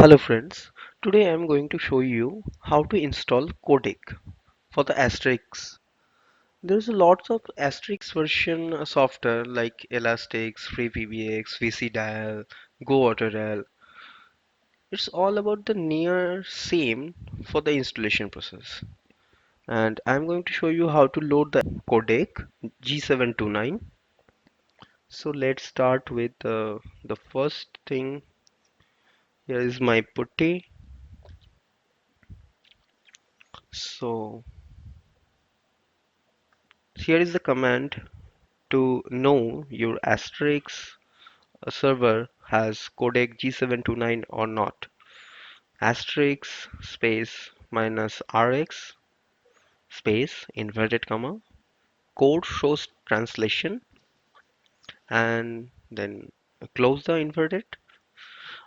Hello friends, today I am going to show you how to install Codec for the Asterisk. There's a lots of Asterisk version software like Elastix, Freepbx, Vicidial, Goautodial. It's all about the near same for the installation process. And I'm going to show you how to load the Codec G729. So let's start with the first thing. Here is my putty. So here is the command to know your Asterisk server has codec G729 or not. Asterisk space minus RX space inverted comma code shows translation and then close the inverted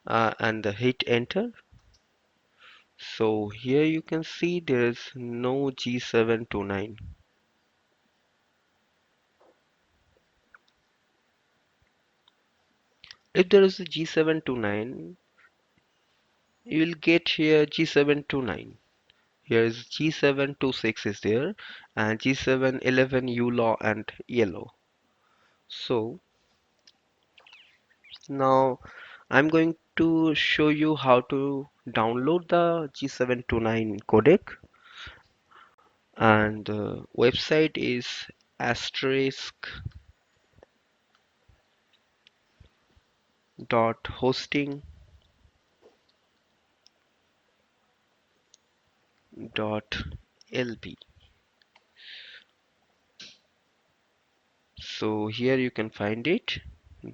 and hit enter. So here you can see there is no G729. If there is a G729, you will get here G729. Here is G726 is there and G711 ULAW and yellow. So now I'm going to show you how to download the G729 codec, and the website is asterisk.hosting.lb. So here you can find it.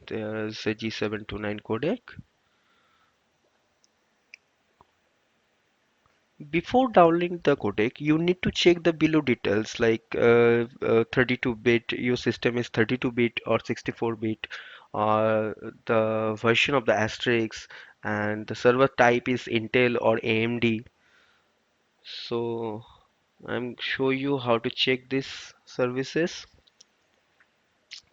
There's a G729 codec. Before downloading the codec, you need to check the below details like 32-bit, your system is 32-bit or 64-bit, the version of the Asterisk, and the server type is Intel or AMD. So I'm show you how to check these services.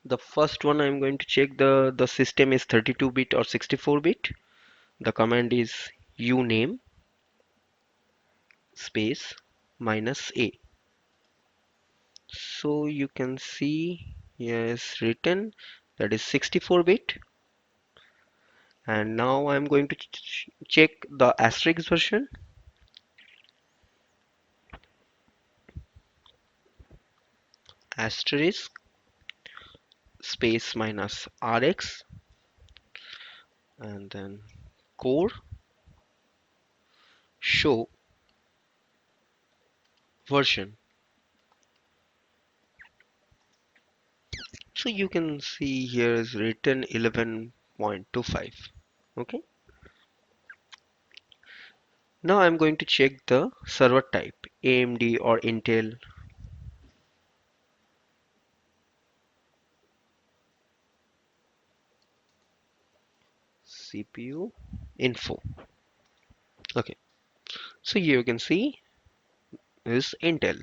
The first one I'm going to check the system is 32-bit or 64-bit. The command is uname space minus a. So you can see here is written that is 64-bit, and now I'm going to check the asterisk version. Asterisk space minus RX and then core show version. So you can see here is written 11.25. Okay. Now I'm going to check the server type AMD or Intel. CPU info. Okay. So here you can see is Intel.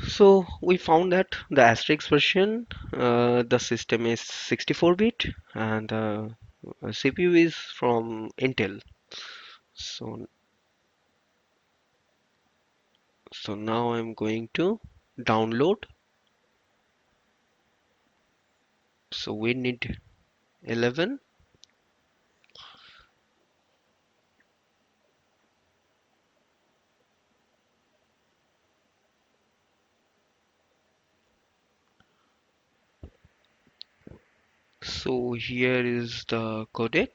So we found that the Asterisk version, the system is 64-bit and the CPU is from Intel. So, so now I'm going to download. So we need 11. So here is the codec.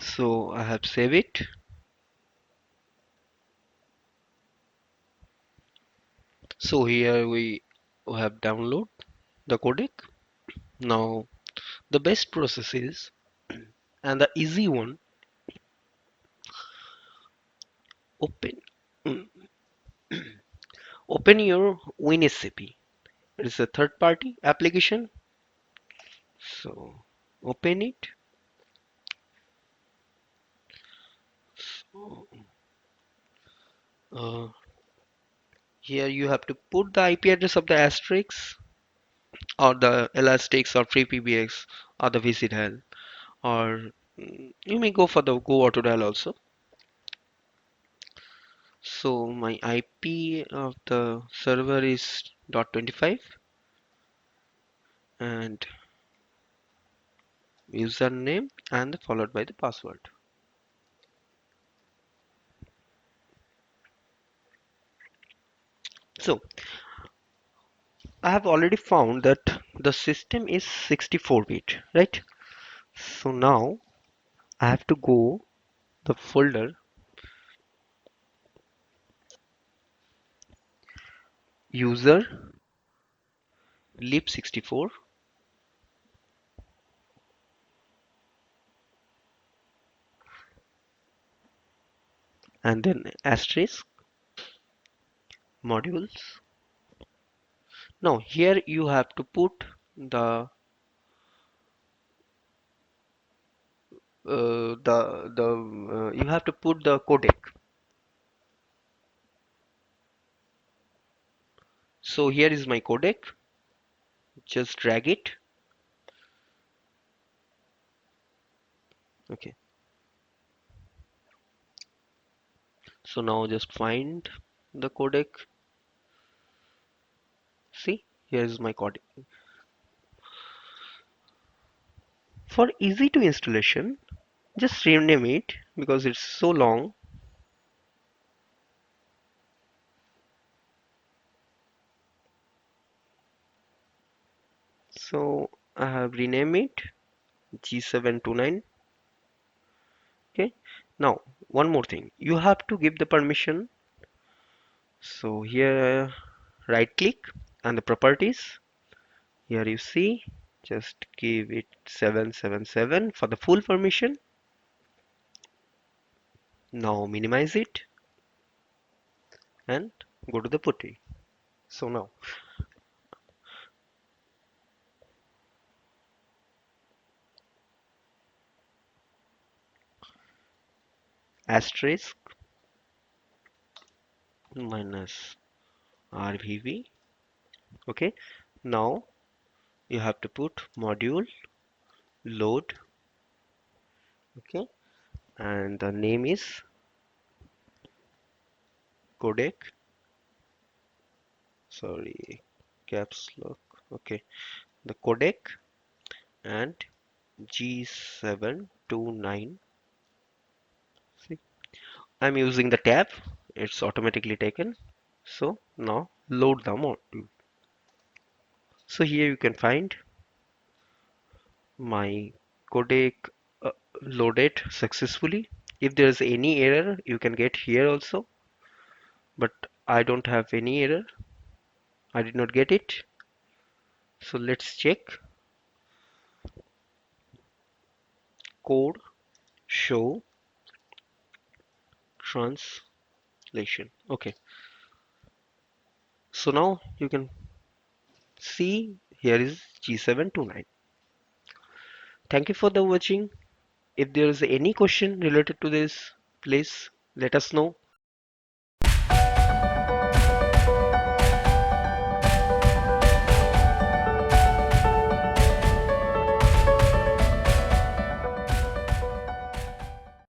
So I have saved it. So here we have download the codec. Now the best process is, and the easy one, open open your WinSCP. It is a third party application. So open it. Uh, Here you have to put the IP address of the Asterisk or the Elastix or Freepbx or the Vicidial, or you may go for the Goautodial also. So my IP of the server is .25 and username and followed by the password. So I have already found that the system is 64-bit, right? So now I have to go the folder user lib64 and then asterisk modules. Now here you have to put the you have to put the codec. So here is my codec. Just drag it. Okay. So now just find the codec. See, here is my codec. For easy to installation, just rename it because it's so long. So I have renamed it G729. Okay. Now one more thing. You have to give the permission. So here right click and the properties. Here you see, just give it 777 for the full permission. Now minimize it and go to the putty. So now asterisk minus RVV. Okay. Now you have to put module load. Okay. And the name is codec. Sorry, caps lock. Okay. The codec and G729. See, I'm using the tab. It's automatically taken. So now load the module. So here you can find my codec loaded successfully. If there is any error, you can get here also, but I don't have any error. I did not get it. So let's check code show translation. Okay. So now you can see here is G729. Thank you for the watching. If there is any question related to this, please let us know.